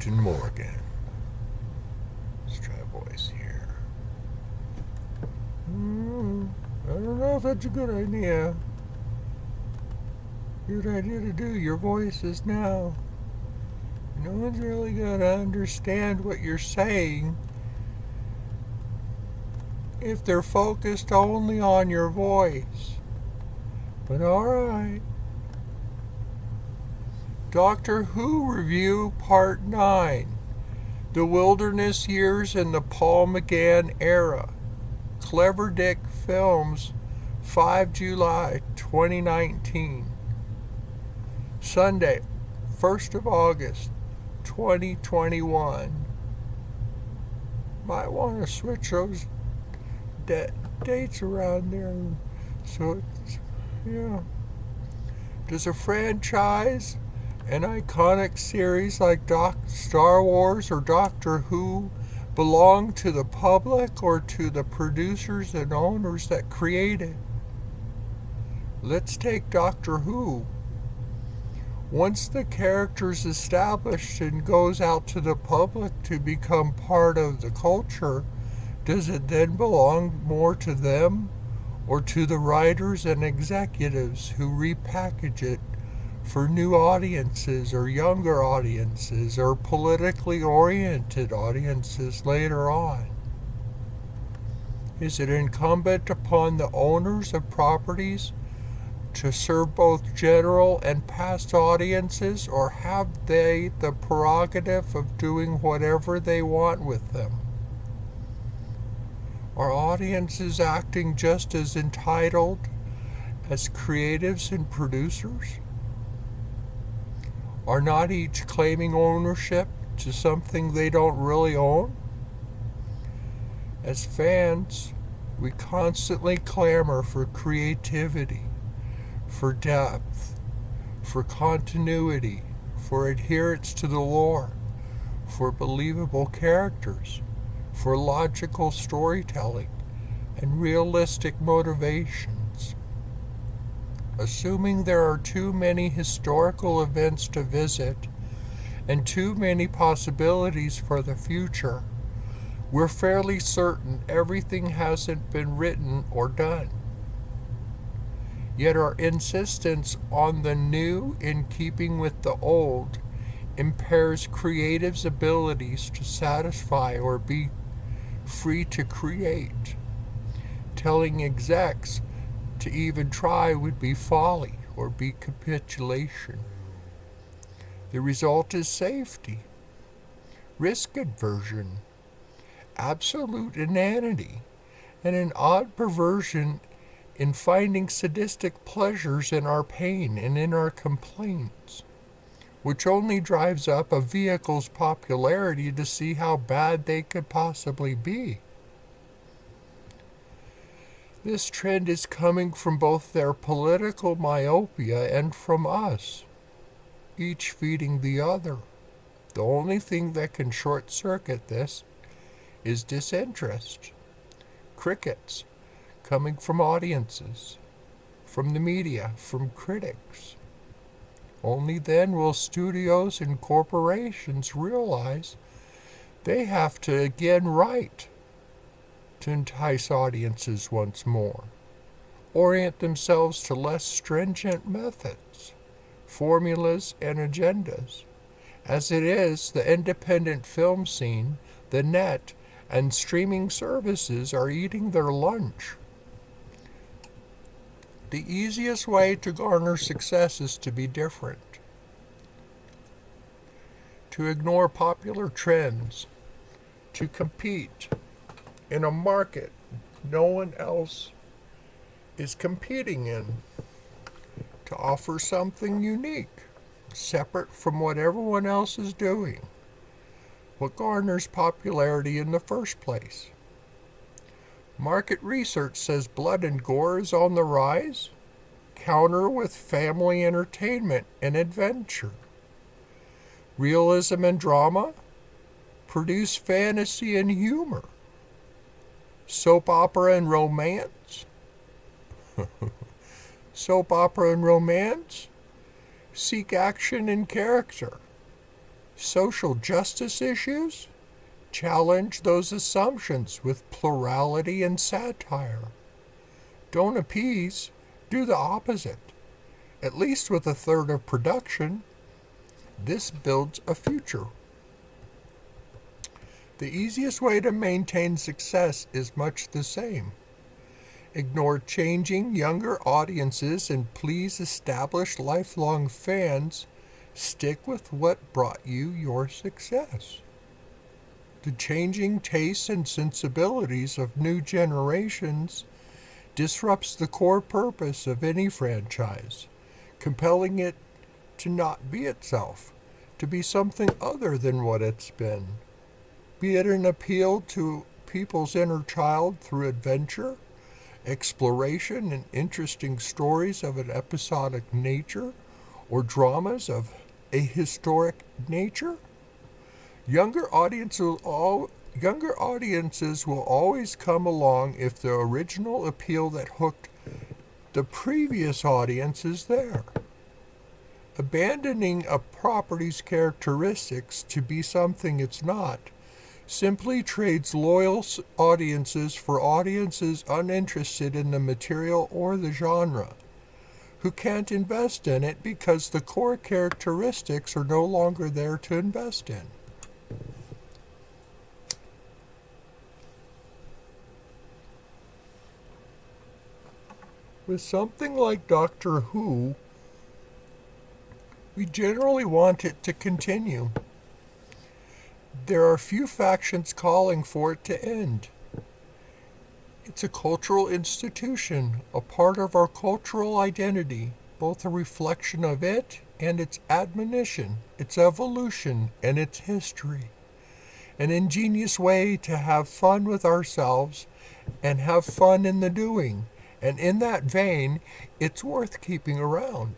Captain Morgan. Let's try a voice here. I don't know if that's a good idea. Good idea to do your voices now. No one's really going to understand what you're saying if they're focused only on your voice. But alright. Doctor Who Review Part 9. The Wilderness Years in the Paul McGann Era. Clever Dick Films, 5 July 2019. Sunday, 1st of August 2021. Might want to switch those dates around there. So, yeah. Does a franchise, an iconic series like Star Wars or Doctor Who, belong to the public or to the producers and owners that create it? Let's take Doctor Who. Once the character's established and goes out to the public to become part of the culture, does it then belong more to them or to the writers and executives who repackage it for new audiences or younger audiences or politically oriented audiences later on? Is it incumbent upon the owners of properties to serve both general and past audiences, or have they the prerogative of doing whatever they want with them? Are audiences acting just as entitled as creatives and producers? Are not each claiming ownership to something they don't really own? As fans, we constantly clamor for creativity, for depth, for continuity, for adherence to the lore, for believable characters, for logical storytelling, and realistic motivations. Assuming there are too many historical events to visit and too many possibilities for the future, we're fairly certain everything hasn't been written or done. Yet our insistence on the new in keeping with the old impairs creatives' abilities to satisfy or be free to create. Telling execs to even try would be folly or be capitulation. The result is safety, risk aversion, absolute inanity, and an odd perversion in finding sadistic pleasures in our pain and in our complaints, which only drives up a vehicle's popularity to see how bad they could possibly be. This trend is coming from both their political myopia and from us, each feeding the other. The only thing that can short-circuit this is disinterest. Crickets coming from audiences, from the media, from critics. Only then will studios and corporations realize they have to again write to entice audiences once more, orient themselves to less stringent methods, formulas, and agendas. As it is, the independent film scene, the net, and streaming services are eating their lunch. The easiest way to garner success is to be different, to ignore popular trends, to compete in a market no one else is competing in, to offer something unique, separate from what everyone else is doing. What garners popularity in the first place? Market research says blood and gore is on the rise. Counter with family entertainment and adventure. Realism and drama produce fantasy and humor. Soap opera and romance. Soap opera and romance seek action and character. Social justice issues? Challenge those assumptions with plurality and satire. Don't appease, do the opposite. At least with a third of production, this builds a future. The easiest way to maintain success is much the same. Ignore changing younger audiences and please establish lifelong fans. Stick with what brought you your success. The changing tastes and sensibilities of new generations disrupts the core purpose of any franchise, compelling it to not be itself, to be something other than what it's been. Be it an appeal to people's inner child through adventure, exploration, and interesting stories of an episodic nature, or dramas of a historic nature. Younger audiences will always come along if the original appeal that hooked the previous audience is there. Abandoning a property's characteristics to be something it's not simply trades loyal audiences for audiences uninterested in the material or the genre, who can't invest in it because the core characteristics are no longer there to invest in. With something like Doctor Who, we generally want it to continue. There are few factions calling for it to end. It's a cultural institution, a part of our cultural identity, both a reflection of it and its admonition, its evolution, and its history. An ingenious way to have fun with ourselves and have fun in the doing. And in that vein, it's worth keeping around.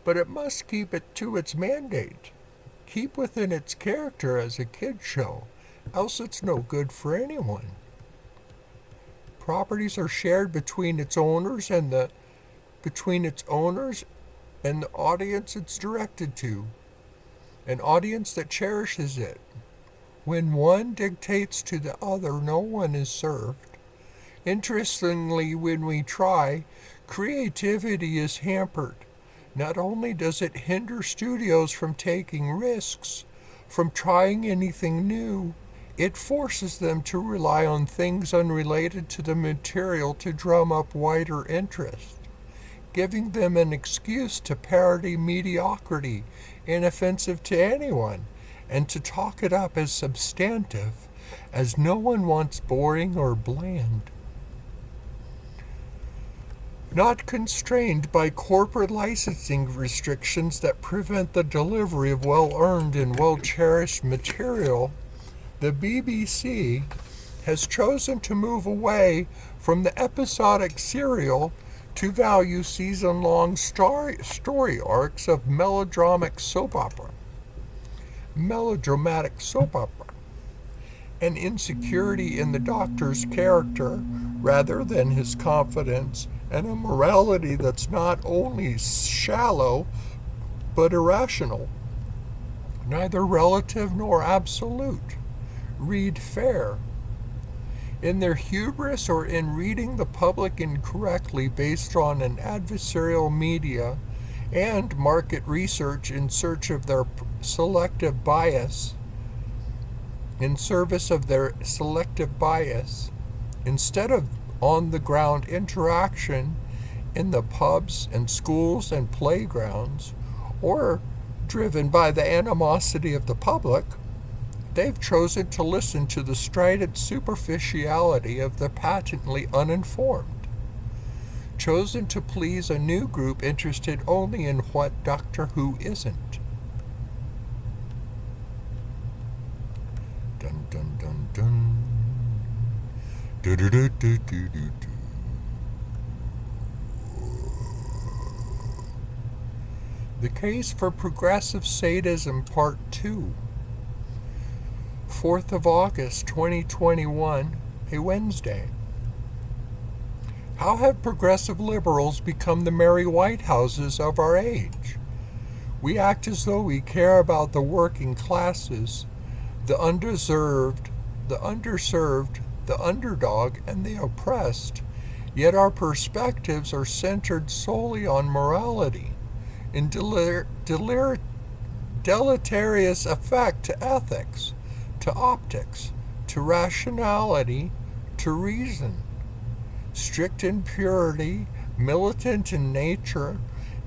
But it must keep it to its mandate. Keep within its character as a kid's show, else it's no good for anyone. Properties are shared between its owners and the audience it's directed to, an audience that cherishes it. When one dictates to the other, no one is served. Interestingly, when we try, creativity is hampered. Not only does it hinder studios from taking risks, from trying anything new, it forces them to rely on things unrelated to the material to drum up wider interest, giving them an excuse to parody mediocrity, inoffensive to anyone, and to talk it up as substantive, as no one wants boring or bland. Not constrained by corporate licensing restrictions that prevent the delivery of well-earned and well-cherished material, the BBC has chosen to move away from the episodic serial to value season-long story arcs of melodramatic soap opera, and insecurity in the Doctor's character rather than his confidence, and a morality that's not only shallow, but irrational, neither relative nor absolute. Read fair. In their hubris or in reading the public incorrectly based on an adversarial media and market research in search of their selective bias, in service of their selective bias, instead of on-the-ground interaction in the pubs and schools and playgrounds, or driven by the animosity of the public, they've chosen to listen to the strident superficiality of the patently uninformed, chosen to please a new group interested only in what Doctor Who isn't. Dun dun dun dun. The Case for Progressive Sadism, Part 2. 4th of August, 2021, a Wednesday. How have progressive liberals become the Mary Whitehouses of our age? We act as though we care about the working classes, the undeserved, the underserved, the underdog, and the oppressed, yet our perspectives are centered solely on morality, in deleterious effect to ethics, to optics, to rationality, to reason. Strict in purity, militant in nature,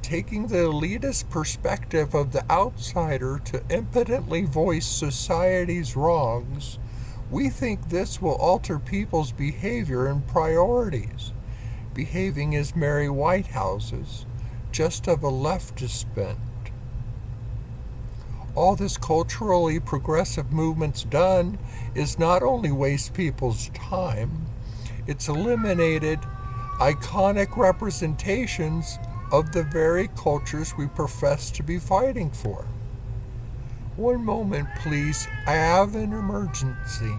taking the elitist perspective of the outsider to impotently voice society's wrongs, we think this will alter people's behavior and priorities, behaving as merry Whitehouses, just of a leftist bent. All this culturally progressive movement's done is not only waste people's time, it's eliminated iconic representations of the very cultures we profess to be fighting for. One moment, please. I have an emergency.